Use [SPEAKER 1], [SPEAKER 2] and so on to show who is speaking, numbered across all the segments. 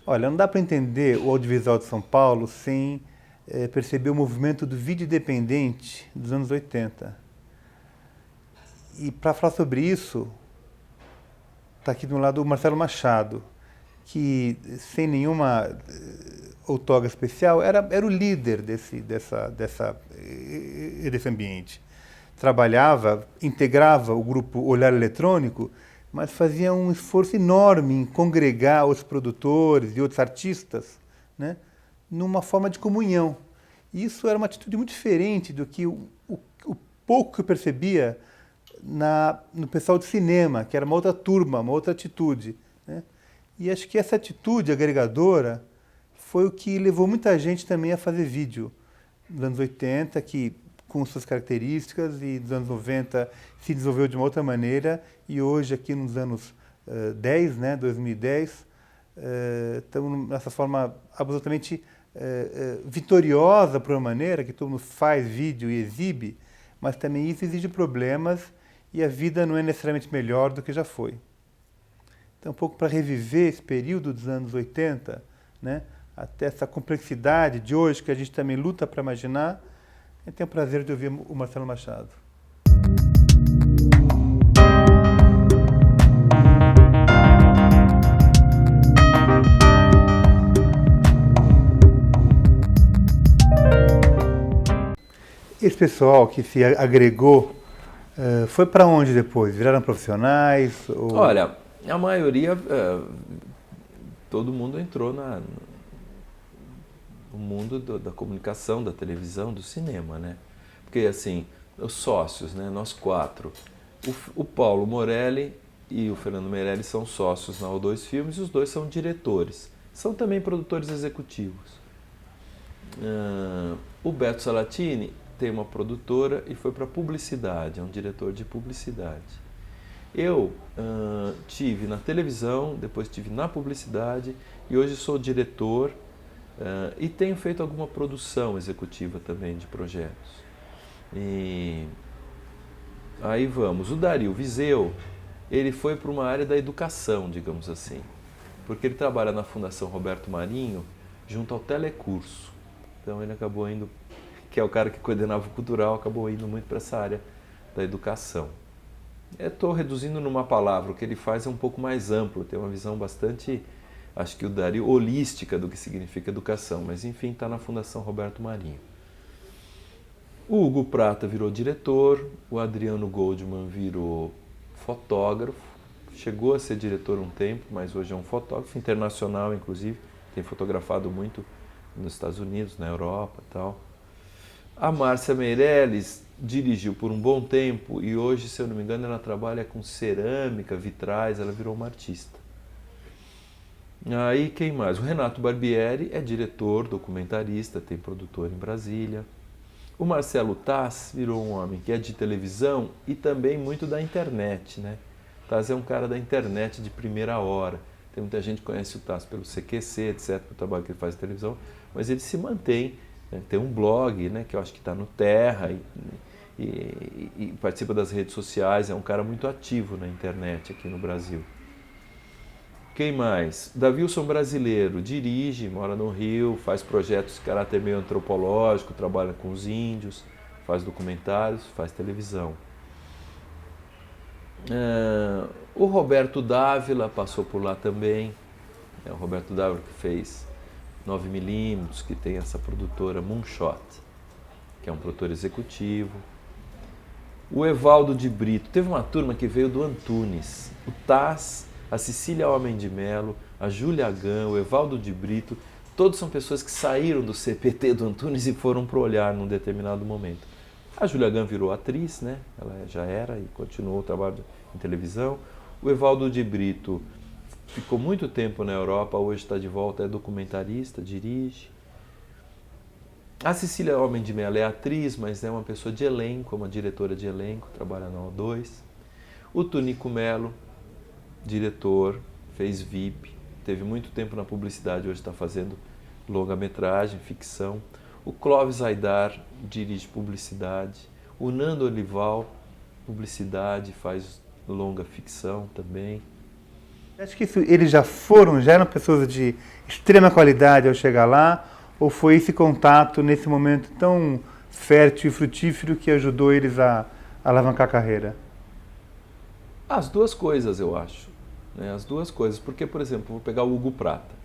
[SPEAKER 1] Olha, não dá para entender o audiovisual de São Paulo sem perceber o movimento do vídeo independente dos anos 80. E para falar sobre isso, está aqui de um lado o Marcelo Machado, que sem nenhuma outorga especial era o líder desse ambiente. Trabalhava, integrava o grupo Olhar Eletrônico, mas fazia um esforço enorme em congregar os produtores e outros artistas, né, numa forma de comunhão. E isso era uma atitude muito diferente do que o pouco que eu percebia no pessoal de cinema, que era uma outra turma, uma outra atitude, né? E acho que essa atitude agregadora foi o que levou muita gente também a fazer vídeo nos anos 80, que com suas características, e nos anos 90 se desenvolveu de uma outra maneira, e hoje aqui nos anos 10, né, 2010, estamos nessa forma absolutamente vitoriosa, por uma maneira, que todo mundo faz vídeo e exibe, mas também isso exige problemas, e a vida não é necessariamente melhor do que já foi. Então, um pouco para reviver esse período dos anos 80, né, até essa complexidade de hoje que a gente também luta para imaginar, eu tenho o prazer de ouvir o Marcelo Machado. Esse pessoal que se agregou, foi para onde depois? Viraram profissionais? Ou...
[SPEAKER 2] Olha, a maioria, todo mundo entrou no mundo da comunicação, da televisão, do cinema, né? Porque, assim, os sócios, né? Nós quatro. O Paulo Morelli e o Fernando Meirelles são sócios na O2 Filmes e os dois são diretores. São também produtores executivos. O Beto Salatini tem uma produtora e foi para publicidade, é um diretor de publicidade. Eu tive na televisão, depois tive na publicidade e hoje sou diretor e tenho feito alguma produção executiva também de projetos. E aí vamos, o Dario Viseu, ele foi para uma área da educação, digamos assim, porque ele trabalha na Fundação Roberto Marinho junto ao Telecurso. Então ele acabou indo, que é o cara que coordenava o cultural, acabou indo muito para essa área da educação. Estou reduzindo numa palavra, o que ele faz é um pouco mais amplo, tem uma visão bastante, acho que o Dario, holística do que significa educação, mas enfim, está na Fundação Roberto Marinho. O Hugo Prata virou diretor, o Adriano Goldman virou fotógrafo, chegou a ser diretor um tempo, mas hoje é um fotógrafo internacional, inclusive, tem fotografado muito nos Estados Unidos, na Europa e tal. A Márcia Meirelles dirigiu por um bom tempo e hoje, se eu não me engano, ela trabalha com cerâmica, vitrais, ela virou uma artista. Aí quem mais? O Renato Barbieri é diretor, documentarista, tem produtor em Brasília. O Marcelo Taz virou um homem que é de televisão e também muito da internet, né? Taz é um cara da internet de primeira hora. Tem muita gente que conhece o Taz pelo CQC, etc., pelo trabalho que ele faz em televisão, mas ele se mantém, né? Tem um blog, né, que eu acho que está no Terra e participa das redes sociais, é um cara muito ativo na internet aqui no Brasil. Quem mais? Davilson Brasileiro, dirige, mora no Rio, faz projetos de caráter meio antropológico, trabalha com os índios, faz documentários, faz televisão. O Roberto Dávila passou por lá também, o Roberto Dávila que fez 9mm, que tem essa produtora Moonshot, que é um produtor executivo. O Evaldo de Brito, teve uma turma que veio do Antunes, o Taz, a Cecília Homem de Melo, a Júlia Gam, o Evaldo de Brito, todos são pessoas que saíram do CPT do Antunes e foram para o Olhar num determinado momento. A Júlia Gam virou atriz, né? Ela já era e continuou o trabalho em televisão. O Evaldo de Brito ficou muito tempo na Europa, hoje está de volta, é documentarista, dirige. A Cecília Homem de Melo é atriz, mas é uma pessoa de elenco, uma diretora de elenco, trabalha na O2. O Tunico Melo, diretor, fez VIP, teve muito tempo na publicidade, hoje está fazendo longa-metragem, ficção. O Clóvis Aidar dirige publicidade. O Nando Olival, publicidade, faz longa ficção também.
[SPEAKER 1] Acho que eles já eram pessoas de extrema qualidade ao chegar lá, ou foi esse contato nesse momento tão fértil e frutífero que ajudou eles a alavancar a carreira?
[SPEAKER 2] As duas coisas, eu acho. Né? As duas coisas. Porque, por exemplo, vou pegar o Hugo Prata.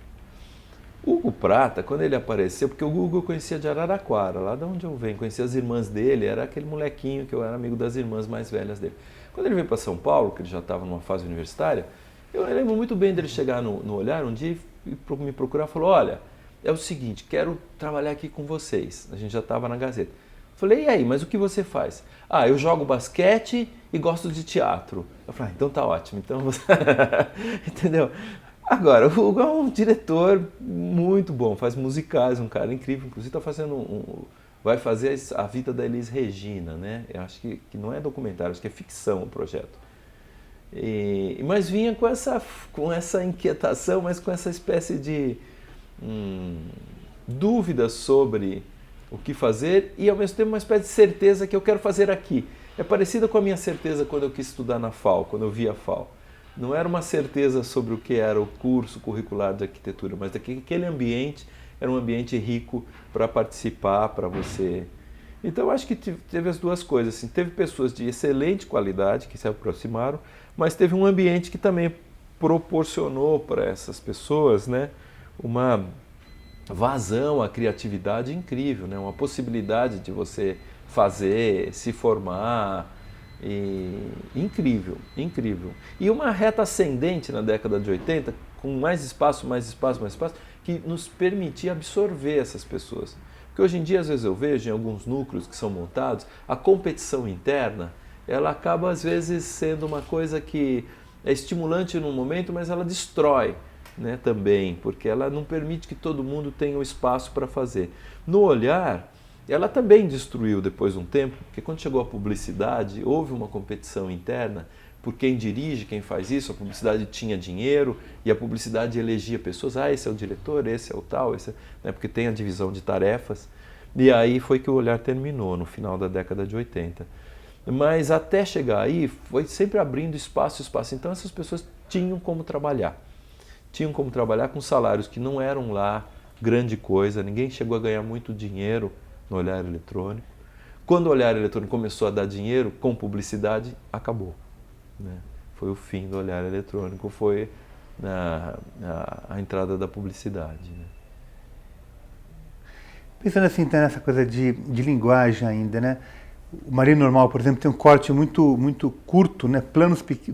[SPEAKER 2] O Hugo Prata, quando ele apareceu, porque o Hugo eu conhecia de Araraquara, lá de onde eu venho, conhecia as irmãs dele, era aquele molequinho que eu era amigo das irmãs mais velhas dele. Quando ele veio para São Paulo, que ele já estava numa fase universitária, eu lembro muito bem dele chegar no Olhar um dia e me procurar e falou, olha, é o seguinte, quero trabalhar aqui com vocês. A gente já estava na Gazeta. Falei, e aí, mas o que você faz? Ah, eu jogo basquete e gosto de teatro. Eu falei, então tá ótimo, então você... Entendeu? Agora, o Hugo é um diretor muito bom, faz musicais, um cara incrível, inclusive está fazendo vai fazer a vida da Elis Regina, né? Eu acho que não é documentário, acho que é ficção o projeto. Mas vinha com essa inquietação, mas com essa espécie de dúvida sobre o que fazer e ao mesmo tempo uma espécie de certeza que eu quero fazer aqui. É parecida com a minha certeza quando eu quis estudar na FAO, quando eu vi a FAO. Não era uma certeza sobre o que era o curso curricular de arquitetura, mas aquele ambiente era um ambiente rico para participar, para você... Então eu acho que teve as duas coisas, assim, teve pessoas de excelente qualidade que se aproximaram, mas teve um ambiente que também proporcionou para essas pessoas, né, uma vazão à criatividade incrível, né, uma possibilidade de você fazer, se formar, incrível, incrível. E uma reta ascendente na década de 80, com mais espaço, que nos permitia absorver essas pessoas. Porque hoje em dia, às vezes eu vejo em alguns núcleos que são montados, a competição interna, ela acaba às vezes sendo uma coisa que é estimulante num momento, mas ela destrói, né, também, porque ela não permite que todo mundo tenha o espaço para fazer. No Olhar, ela também destruiu depois de um tempo, porque quando chegou a publicidade, houve uma competição interna por quem dirige, quem faz isso, a publicidade tinha dinheiro e a publicidade elegia pessoas, esse é o diretor, esse é o tal, né, porque tem a divisão de tarefas. E aí foi que o Olhar terminou, no final da década de 80. Mas até chegar aí, foi sempre abrindo espaço. Então essas pessoas tinham como trabalhar com salários que não eram lá grande coisa, ninguém chegou a ganhar muito dinheiro no Olhar Eletrônico. Quando o Olhar Eletrônico começou a dar dinheiro com publicidade, acabou. Né? Foi o fim do Olhar Eletrônico, foi a entrada da publicidade. Né?
[SPEAKER 1] Pensando assim, tá nessa coisa de linguagem ainda, né? O Marino Normal, por exemplo, tem um corte muito, muito curto, né?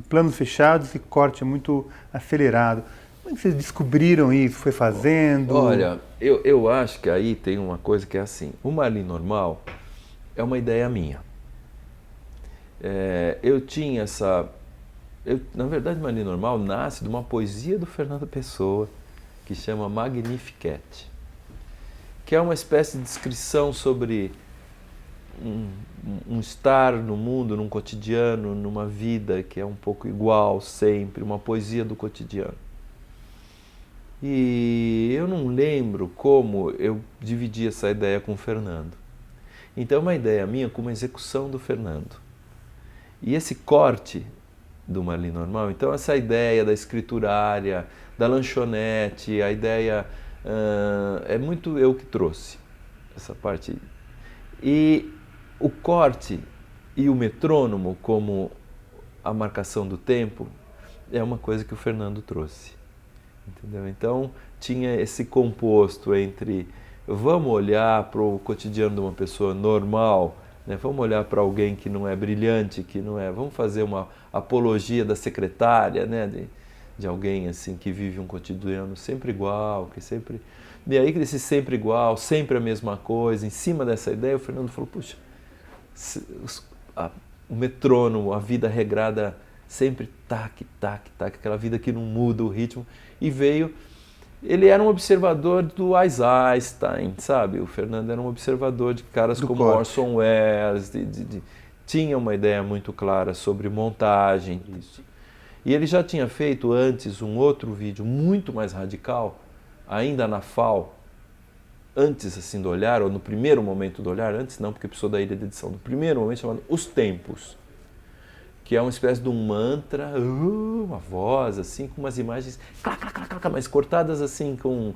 [SPEAKER 1] Planos fechados e corte muito acelerado. Como é que vocês descobriram isso? Foi fazendo?
[SPEAKER 2] Olha, eu acho que aí tem uma coisa que é assim, o Marino Normal é uma ideia minha. Eu tinha na verdade, o Marino Normal nasce de uma poesia do Fernando Pessoa, que chama Magnificat, que é uma espécie de descrição sobre um estar no mundo, num cotidiano, numa vida que é um pouco igual sempre, uma poesia do cotidiano. E eu não lembro como eu dividi essa ideia com o Fernando. Então é uma ideia minha com uma execução do Fernando. E esse corte do Marino Normal, então essa ideia da escriturária, da lanchonete, a ideia é muito eu que trouxe essa parte. E o corte e o metrônomo como a marcação do tempo é uma coisa que o Fernando trouxe. Entendeu? Então tinha esse composto entre vamos olhar para o cotidiano de uma pessoa normal, né? Vamos olhar para alguém que não é brilhante, que não é, vamos fazer uma apologia da secretária, né? De alguém assim que vive um cotidiano sempre igual, que sempre... E aí esse sempre igual, sempre a mesma coisa, em cima dessa ideia o Fernando falou, puxa, o metrônomo, a vida regrada sempre tac, tac, tac, aquela vida que não muda o ritmo. E veio, ele era um observador do Einstein, sabe? O Fernando era um observador de caras como Orson Welles, tinha uma ideia muito clara sobre montagem. Isso. E ele já tinha feito antes um outro vídeo muito mais radical, ainda na FAO, antes assim do Olhar, ou no primeiro momento do Olhar, antes não, porque precisou da ilha de edição, no primeiro momento chamado Os Tempos, que é uma espécie de um mantra, uma voz assim, com umas imagens mas cortadas assim com...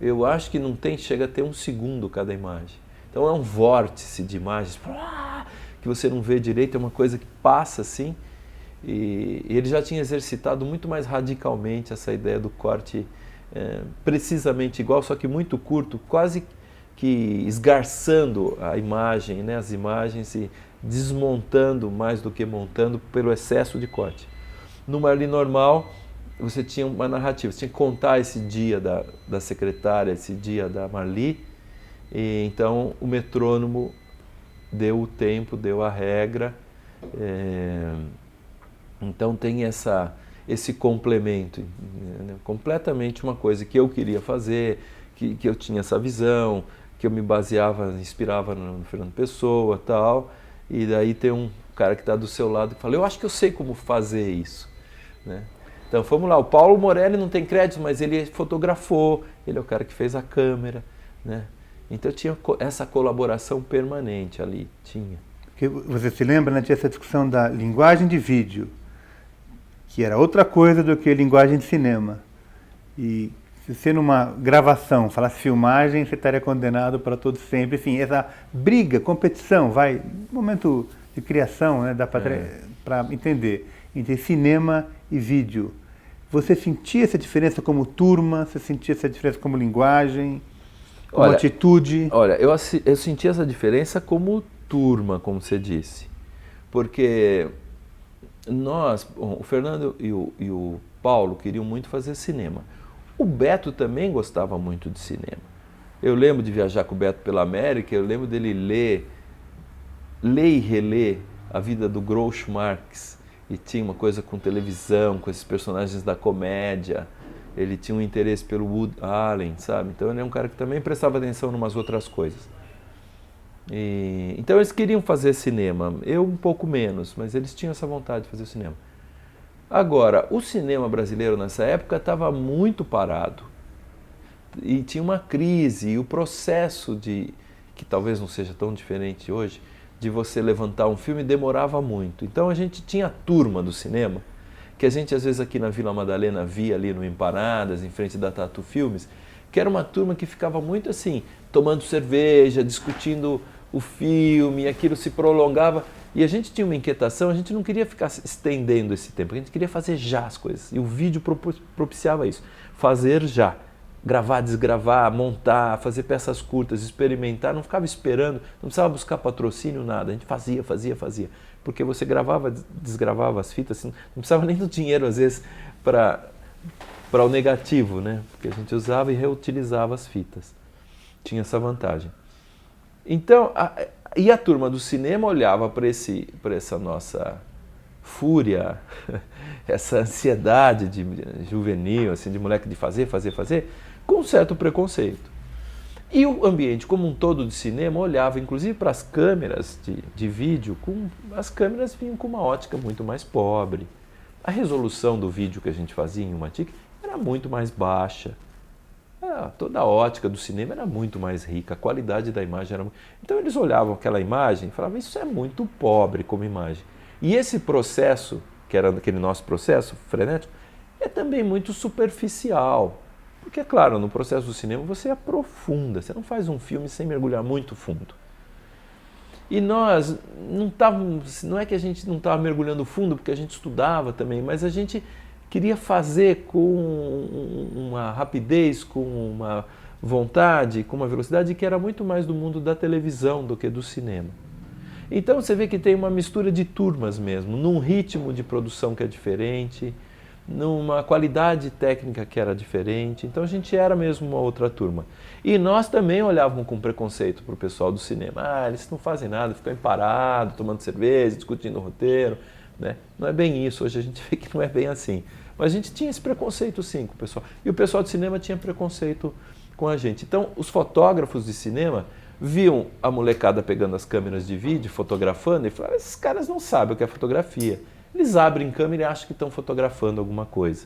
[SPEAKER 2] Eu acho que não tem, chega a ter 1 segundo cada imagem. Então é um vórtice de imagens que você não vê direito, é uma coisa que passa assim. E ele já tinha exercitado muito mais radicalmente essa ideia do corte precisamente igual, só que muito curto, quase que esgarçando a imagem, né, as imagens e desmontando mais do que montando pelo excesso de corte. No Marli normal, você tinha uma narrativa, você tinha que contar esse dia da secretária, esse dia da Marli, e então o metrônomo deu o tempo, deu a regra, então tem esse complemento, né? Completamente uma coisa que eu queria fazer, que eu tinha essa visão, que eu me baseava, inspirava no Fernando Pessoa e tal, e daí tem um cara que está do seu lado que fala, eu acho que eu sei como fazer isso, né? Então vamos lá, o Paulo Morelli não tem crédito, mas ele fotografou, ele é o cara que fez a câmera, né? Então tinha essa colaboração permanente ali, tinha.
[SPEAKER 1] Porque você se lembra, né, tinha essa discussão da linguagem de vídeo, que era outra coisa do que linguagem de cinema. E se você numa gravação falasse filmagem, você estaria condenado para todo sempre. Enfim, essa briga, competição, momento de criação, né, dá para entender, entre cinema e vídeo. Você sentia essa diferença como turma? Você sentia essa diferença como linguagem? Como atitude?
[SPEAKER 2] Olha, eu senti essa diferença como turma, como você disse. Porque o Fernando e o Paulo queriam muito fazer cinema. O Beto também gostava muito de cinema. Eu lembro de viajar com o Beto pela América, eu lembro dele ler e reler a vida do Groucho Marx, e tinha uma coisa com televisão, com esses personagens da comédia. Ele tinha um interesse pelo Woody Allen, sabe? Então ele é um cara que também prestava atenção em umas outras coisas. Então eles queriam fazer cinema, eu um pouco menos, mas eles tinham essa vontade de fazer cinema. Agora, o cinema brasileiro nessa época estava muito parado e tinha uma crise, e o processo que talvez não seja tão diferente hoje, de você levantar um filme demorava muito. Então a gente tinha a turma do cinema, que a gente às vezes aqui na Vila Madalena via ali no Empanadas, em frente da Tatu Filmes, que era uma turma que ficava muito assim, tomando cerveja, discutindo o filme, aquilo se prolongava. E a gente tinha uma inquietação, a gente não queria ficar estendendo esse tempo, a gente queria fazer já as coisas. E o vídeo propiciava isso, fazer já. Gravar, desgravar, montar, fazer peças curtas, experimentar, não ficava esperando, não precisava buscar patrocínio, nada. A gente fazia. Porque você gravava, desgravava as fitas, assim, não precisava nem do dinheiro, às vezes, para o negativo, né? Porque a gente usava e reutilizava as fitas. Tinha essa vantagem. Então, e a turma do cinema olhava para essa nossa fúria, essa ansiedade de juvenil, assim, de moleque de fazer, com certo preconceito. E o ambiente como um todo de cinema olhava, inclusive, para as câmeras de vídeo, as câmeras vinham com uma ótica muito mais pobre. A resolução do vídeo que a gente fazia em uma TIC era muito mais baixa. Toda a ótica do cinema era muito mais rica, a qualidade da imagem era muito... Então eles olhavam aquela imagem e falavam, isso é muito pobre como imagem. E esse processo, que era aquele nosso processo frenético, é também muito superficial. Porque, é claro, no processo do cinema você aprofunda, você não faz um filme sem mergulhar muito fundo. E nós não é que a gente não estava mergulhando fundo, porque a gente estudava também, mas a gente queria fazer com uma rapidez, com uma vontade, com uma velocidade que era muito mais do mundo da televisão do que do cinema. Então você vê que tem uma mistura de turmas mesmo, num ritmo de produção que é diferente, numa qualidade técnica que era diferente. Então a gente era mesmo uma outra turma. E nós também olhávamos com preconceito para o pessoal do cinema. Eles não fazem nada, ficam parados, tomando cerveja, discutindo o roteiro, né? Não é bem isso, hoje a gente vê que não é bem assim. Mas a gente tinha esse preconceito sim com o pessoal. E o pessoal de cinema tinha preconceito com a gente. Então os fotógrafos de cinema viam a molecada pegando as câmeras de vídeo, fotografando, e falavam, esses caras não sabem o que é fotografia. Eles abrem câmera e acham que estão fotografando alguma coisa.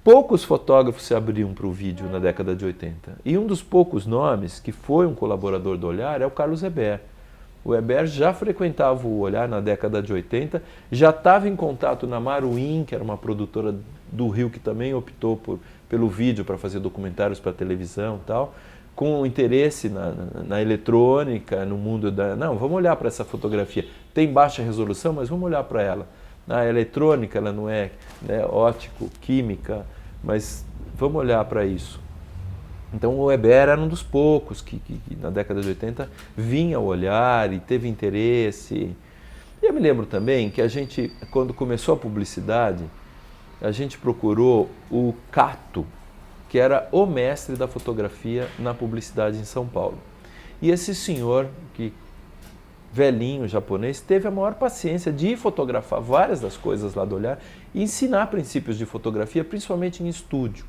[SPEAKER 2] Poucos fotógrafos se abriam para o vídeo na década de 80. E um dos poucos nomes, que foi um colaborador do Olhar, é o Carlos Reber. O Eber já frequentava o Olhar na década de 80, já estava em contato na Maruim, que era uma produtora do Rio que também optou pelo vídeo para fazer documentários para televisão e tal, com interesse na eletrônica, no mundo da... Não, vamos olhar para essa fotografia. Tem baixa resolução, mas vamos olhar para ela. A eletrônica, ela não é, né, ótico, química, mas vamos olhar para isso. Então o Eber era um dos poucos que na década de 80 vinha ao Olhar e teve interesse. E eu me lembro também que a gente, quando começou a publicidade, a gente procurou o Cato, que era o mestre da fotografia na publicidade em São Paulo. E esse senhor, que velhinho japonês, teve a maior paciência de fotografar várias das coisas lá do Olhar e ensinar princípios de fotografia, principalmente em estúdio.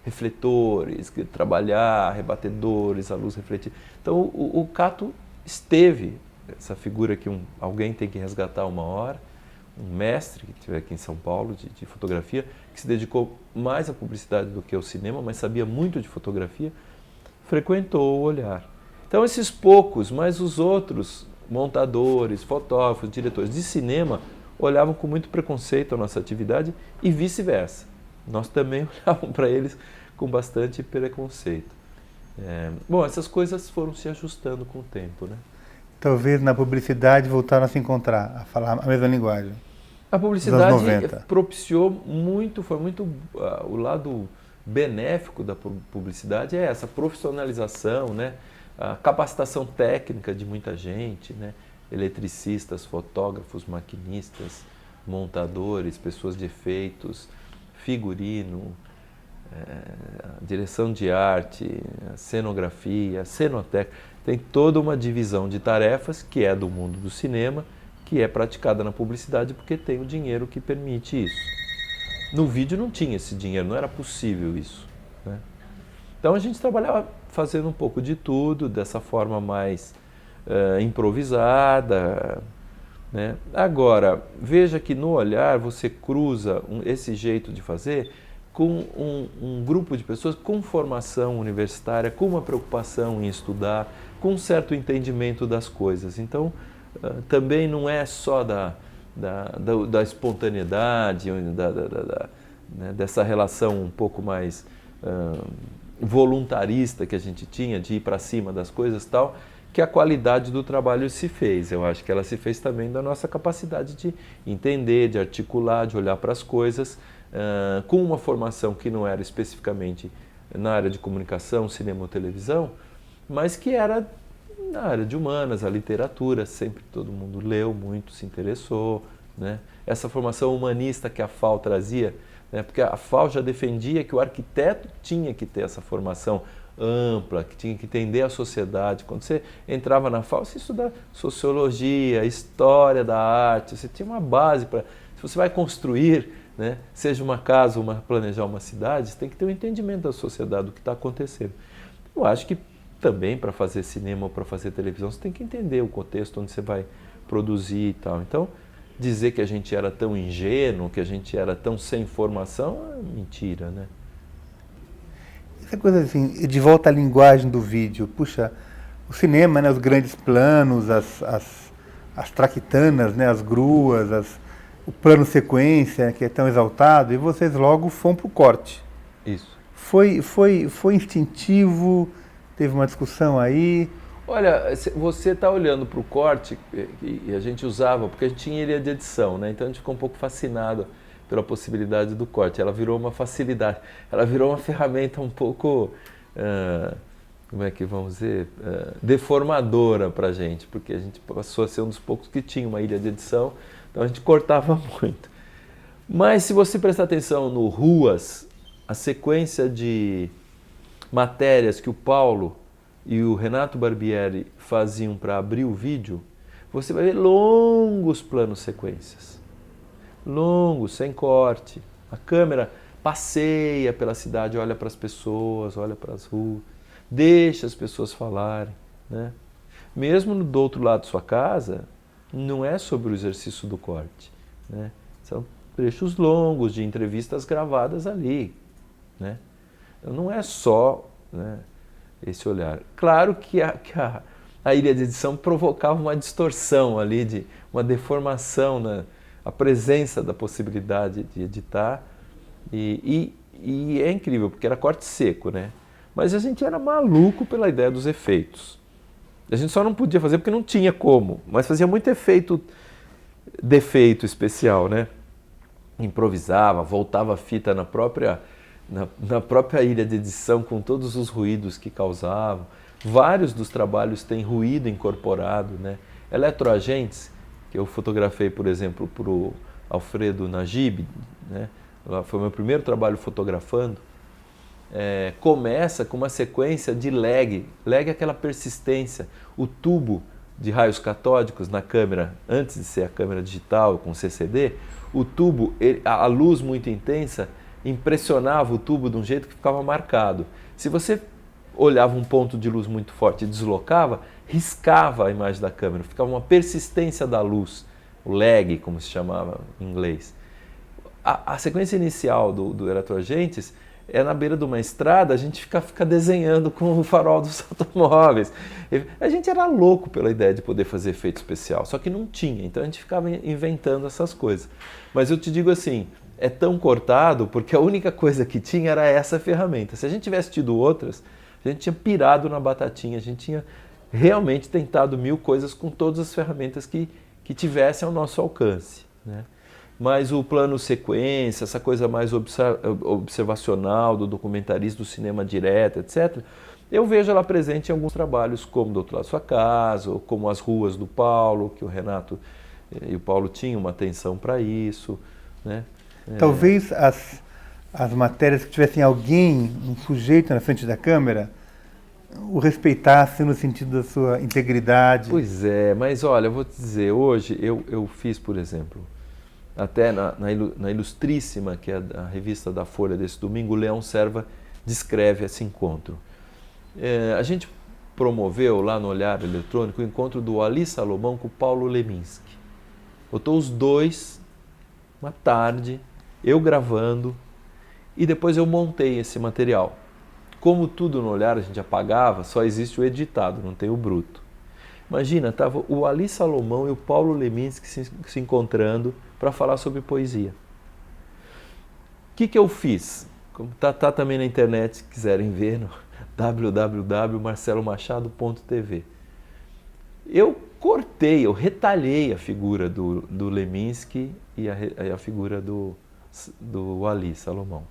[SPEAKER 2] Refletores, trabalhar, rebatedores, a luz refletida. Então o Cato esteve, essa figura que alguém tem que resgatar uma hora, um mestre que estiver aqui em São Paulo de fotografia, que se dedicou mais à publicidade do que ao cinema, mas sabia muito de fotografia, frequentou o Olhar. Então esses poucos, mas os outros montadores, fotógrafos, diretores de cinema olhavam com muito preconceito a nossa atividade e vice-versa. Nós também olhávamos para eles com bastante preconceito. Bom, essas coisas foram se ajustando com o tempo, né?
[SPEAKER 1] Talvez na publicidade voltaram a se encontrar, a falar a mesma linguagem.
[SPEAKER 2] A publicidade propiciou muito, foi muito o lado benéfico da publicidade é essa profissionalização, né? A capacitação técnica de muita gente, né? Eletricistas, fotógrafos, maquinistas, montadores, pessoas de efeitos, figurino, direção de arte, cenografia, cenotécnica. Tem toda uma divisão de tarefas que é do mundo do cinema, que é praticada na publicidade porque tem o dinheiro que permite isso. No vídeo não tinha esse dinheiro, não era possível isso, né? Então a gente trabalhava fazendo um pouco de tudo, dessa forma mais improvisada, né? Agora, veja que no Olhar você cruza esse jeito de fazer com um grupo de pessoas com formação universitária, com uma preocupação em estudar, com um certo entendimento das coisas. Então, também não é só da espontaneidade, né, dessa relação um pouco mais voluntarista que a gente tinha, de ir para cima das coisas e tal, que a qualidade do trabalho se fez. Eu acho que ela se fez também da nossa capacidade de entender, de articular, de olhar para as coisas, com uma formação que não era especificamente na área de comunicação, cinema ou televisão, mas que era na área de humanas, a literatura, sempre todo mundo leu muito, se interessou, né? Essa formação humanista que a FAU trazia, né? Porque a FAU já defendia que o arquiteto tinha que ter essa formação ampla, que tinha que entender a sociedade. Quando você entrava na FAU, você estudava sociologia, história da arte, você tinha uma base para... Se você vai construir, né, seja uma casa ou planejar uma cidade, você tem que ter um entendimento da sociedade, do que está acontecendo. Eu acho que também para fazer cinema ou para fazer televisão, você tem que entender o contexto onde você vai produzir e tal. Então, dizer que a gente era tão ingênuo, que a gente era tão sem formação, é mentira, né?
[SPEAKER 1] Essa coisa assim, de volta à linguagem do vídeo, puxa, o cinema, né, os grandes planos, as traquitanas, né, as gruas, o plano sequência, que é tão exaltado, e vocês logo foram para o corte.
[SPEAKER 2] Isso.
[SPEAKER 1] Foi instintivo, teve uma discussão aí?
[SPEAKER 2] Olha, você está olhando para o corte, e a gente usava, porque a gente tinha ilha de edição, né? Então a gente ficou um pouco fascinado pela possibilidade do corte. Ela virou uma facilidade, ela virou uma ferramenta um pouco, como é que vamos dizer, deformadora para a gente, porque a gente passou a ser um dos poucos que tinha uma ilha de edição, então a gente cortava muito. Mas se você prestar atenção no Ruas, a sequência de matérias que o Paulo e o Renato Barbieri faziam para abrir o vídeo, você vai ver longos planos sequências. Longos, sem corte. A câmera passeia pela cidade, olha para as pessoas, olha para as ruas, deixa as pessoas falarem, né? Mesmo do outro lado de sua casa, não é sobre o exercício do corte, né? São trechos longos de entrevistas gravadas ali, né? Então, não é só, né, esse olhar. Claro que a a ilha de edição provocava uma distorção ali, uma deformação a presença da possibilidade de editar. E é incrível, porque era corte seco, né? Mas a gente era maluco pela ideia dos efeitos. A gente só não podia fazer porque não tinha como, mas fazia muito defeito especial, né? Improvisava, voltava a fita na própria ilha de edição com todos os ruídos que causavam. Vários dos trabalhos têm ruído incorporado, né? Eletroagentes, que eu fotografei, por exemplo, para o Alfredo Najib, né? Foi o meu primeiro trabalho fotografando. Começa com uma sequência de lag. Lag é aquela persistência. O tubo de raios catódicos na câmera, antes de ser a câmera digital com CCD, o tubo, a luz muito intensa, impressionava o tubo de um jeito que ficava marcado. Se você olhava um ponto de luz muito forte e deslocava, riscava a imagem da câmera, ficava uma persistência da luz, o lag, como se chamava em inglês. A sequência inicial do Eletroagentes é na beira de uma estrada, a gente fica desenhando com o farol dos automóveis. A gente era louco pela ideia de poder fazer efeito especial, só que não tinha, então a gente ficava inventando essas coisas. Mas eu te digo assim, é tão cortado porque a única coisa que tinha era essa ferramenta. Se a gente tivesse tido outras, a gente tinha pirado na batatinha, a gente tinha realmente tentado 1000 coisas com todas as ferramentas que tivessem ao nosso alcance, né? Mas o plano sequência, essa coisa mais observacional do documentarista, do cinema direto, etc., eu vejo ela presente em alguns trabalhos, como Do Outro Lado da Sua Casa, ou como As Ruas do Paulo, que o Renato e o Paulo tinham uma atenção para isso, né?
[SPEAKER 1] Talvez as matérias que tivessem alguém, um sujeito na frente da câmera, o respeitasse no sentido da sua integridade.
[SPEAKER 2] Pois é, mas olha, eu vou te dizer, hoje eu fiz, por exemplo, até na Ilustríssima, que é a revista da Folha desse domingo, o Leão Serva descreve esse encontro. A gente promoveu lá no Olhar Eletrônico o encontro do Ali Salomão com o Paulo Leminski. Botou os dois, uma tarde, eu gravando, e depois eu montei esse material. Como tudo no Olhar a gente apagava, só existe o editado, não tem o bruto. Imagina, estava o Ali Salomão e o Paulo Leminski se encontrando para falar sobre poesia. O que eu fiz? Tá também na internet, se quiserem ver, no www.marcelomachado.tv. Eu retalhei a figura do Leminski e a figura do Ali Salomão.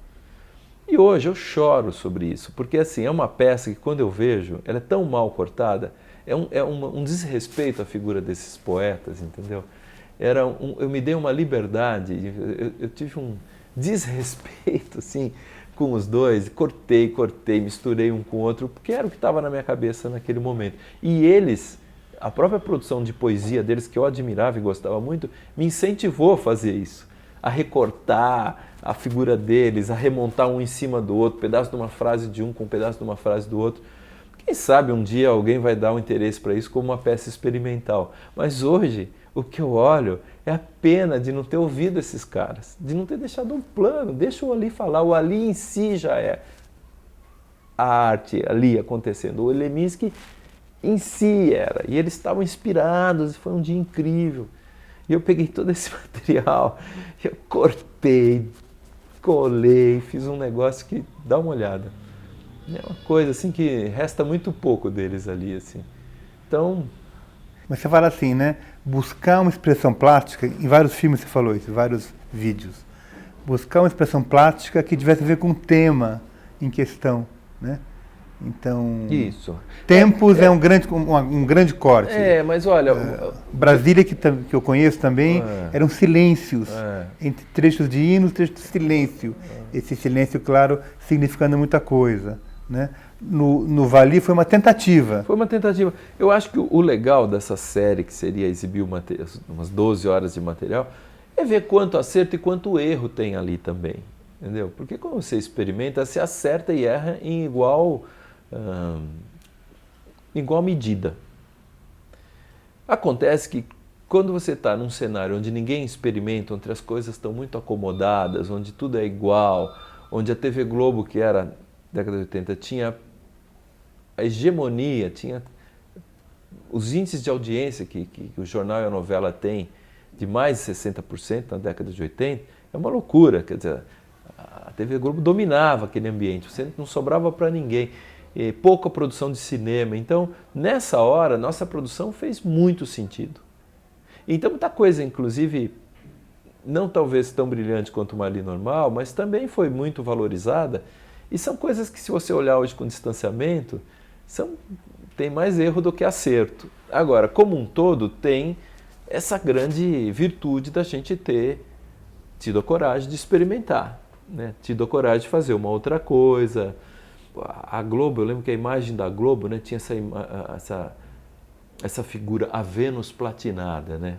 [SPEAKER 2] E hoje eu choro sobre isso, porque assim, é uma peça que quando eu vejo, ela é tão mal cortada, é um desrespeito à figura desses poetas, entendeu? Eu me dei uma liberdade, eu tive um desrespeito assim, com os dois, cortei, misturei um com o outro, porque era o que estava na minha cabeça naquele momento. E eles, a própria produção de poesia deles, que eu admirava e gostava muito, me incentivou a fazer isso, a recortar a figura deles, a remontar um em cima do outro, pedaço de uma frase de um com um pedaço de uma frase do outro. Quem sabe um dia alguém vai dar um interesse para isso como uma peça experimental. Mas hoje, o que eu olho é a pena de não ter ouvido esses caras, de não ter deixado um plano. Deixa o Ali falar, o Ali em si já é a arte ali acontecendo. O Leminski em si era, e eles estavam inspirados, foi um dia incrível. E eu peguei todo esse material, eu cortei, colei, fiz um negócio que dá uma olhada. É uma coisa assim que resta muito pouco deles ali, assim. Então...
[SPEAKER 1] Mas você fala assim, né? Buscar uma expressão plástica, em vários filmes você falou isso, em vários vídeos. Buscar uma expressão plástica que tivesse a ver com o tema em questão, né? Então...
[SPEAKER 2] Isso.
[SPEAKER 1] Tempos é um grande corte.
[SPEAKER 2] Mas olha...
[SPEAKER 1] Brasília, que eu conheço também, eram silêncios, entre trechos de hinos, trechos de silêncio. Esse silêncio, claro, significando muita coisa, né? No Vali foi uma tentativa.
[SPEAKER 2] Foi uma tentativa. Eu acho que o legal dessa série, que seria exibir umas 12 horas de material, é ver quanto acerto e quanto erro tem ali também. Entendeu? Porque quando você experimenta, você acerta e erra em igual medida. Acontece que quando você está num cenário onde ninguém experimenta, onde as coisas estão muito acomodadas, onde tudo é igual, onde a TV Globo, que era década de 80, tinha a hegemonia, tinha os índices de audiência que o jornal e a novela têm, de mais de 60% na década de 80, é uma loucura. Quer dizer, a TV Globo dominava aquele ambiente, você não sobrava para ninguém. E pouca produção de cinema. Então, nessa hora, nossa produção fez muito sentido. Então, muita coisa, inclusive, não talvez tão brilhante quanto uma Ali normal, mas também foi muito valorizada. E são coisas que, se você olhar hoje com distanciamento, tem mais erro do que acerto. Agora, como um todo, tem essa grande virtude da gente ter tido a coragem de experimentar, né? Tido a coragem de fazer uma outra coisa. A Globo, eu lembro que a imagem da Globo, né, tinha essa figura, a Vênus platinada, né?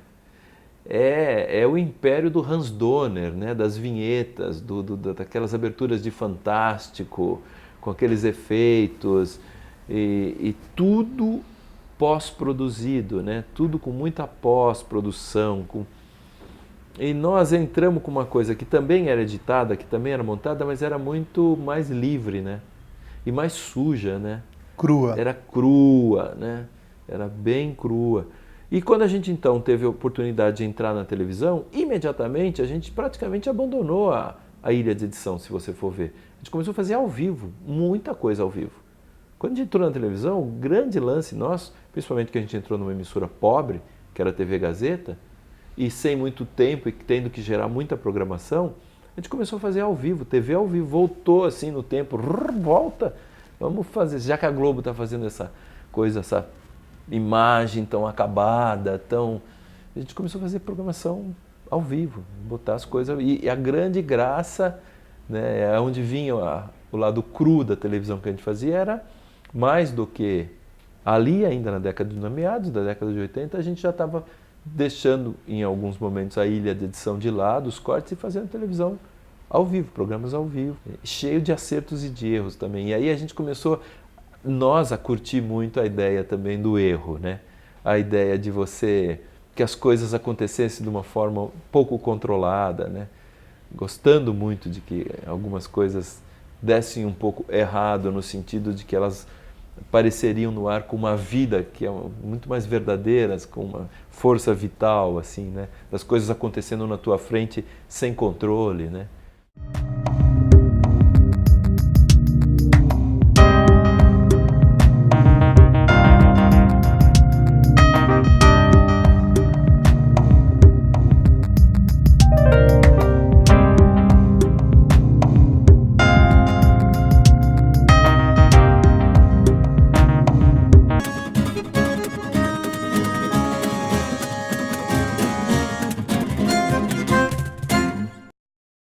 [SPEAKER 2] É o império do Hans Donner, né, das vinhetas, daquelas aberturas de Fantástico, com aqueles efeitos, e tudo pós-produzido, né? Tudo com muita pós-produção. E nós entramos com uma coisa que também era editada, que também era montada, mas era muito mais livre, né? E mais suja, né?
[SPEAKER 1] Crua.
[SPEAKER 2] Era crua, né? Era bem crua. E quando a gente então teve a oportunidade de entrar na televisão, imediatamente a gente praticamente abandonou a ilha de edição, se você for ver. A gente começou a fazer ao vivo, muita coisa ao vivo. Quando a gente entrou na televisão, o grande lance nosso, principalmente que a gente entrou numa emissora pobre, que era a TV Gazeta, e sem muito tempo e tendo que gerar muita programação, a gente começou a fazer ao vivo, TV ao vivo, voltou assim no tempo, volta, vamos fazer, já que a Globo está fazendo essa coisa, essa imagem tão acabada, a gente começou a fazer programação ao vivo, botar as coisas, e a grande graça, né, onde vinha o lado cru da televisão que a gente fazia, era mais do que ali, ainda na década de meados da década de 80, a gente já estava deixando em alguns momentos a ilha de edição de lado, os cortes, e fazendo televisão ao vivo, programas ao vivo, cheio de acertos e de erros também. E aí a gente começou, nós, a curtir muito a ideia também do erro, né? A ideia de que as coisas acontecessem de uma forma pouco controlada, né? Gostando muito de que algumas coisas dessem um pouco errado, no sentido de que elas apareceriam no ar com uma vida que é muito mais verdadeiras, com uma força vital, assim, né? Das coisas acontecendo na tua frente sem controle, né?